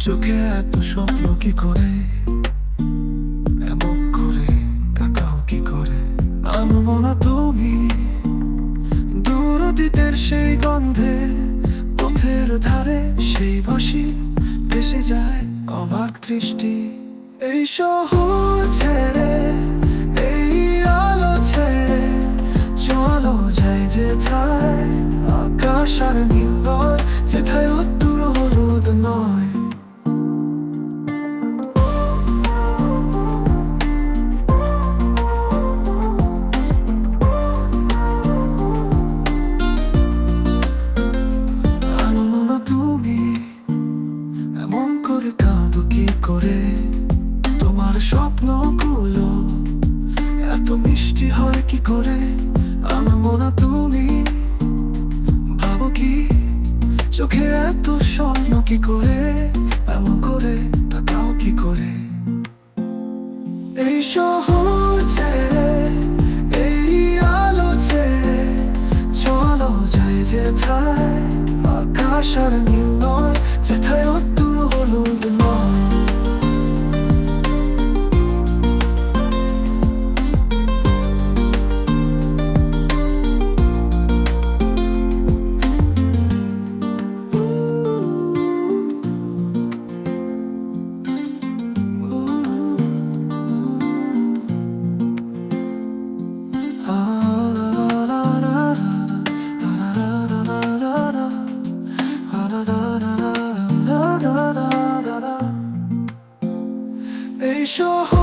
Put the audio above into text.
চোখে এত স্বপ্ন কি করে, এমন করে তাকাও কি করে। আনবো না তুমি দূর অতীতের সেই গন্ধে, পথের ধারে সেই বসি ভেসে যায় অবাক দৃষ্টি। এই শহর ছেড়ে, এই আলো ছেড়ে চলো যাই যেথায় আকাশ আর নীল নয়, যেথায় অদূর হলুদ নয়। আনবো না তুমি এমন করে কাঁদো কি করে, তোমার স্বপ্নগুলো এত মিষ্টি হয় কি করে। আনবো না তুমি ভাবো কি, চোখে এত স্বপ্ন কি করে, এমন করে তাকাও কি করে। এই শহর ছেড়ে, এই আলো ছেড়ে চলো যাই যেথায় আকাশ আর নীল নয়, যেথায় অদূর হলুদ নয়। এই শহর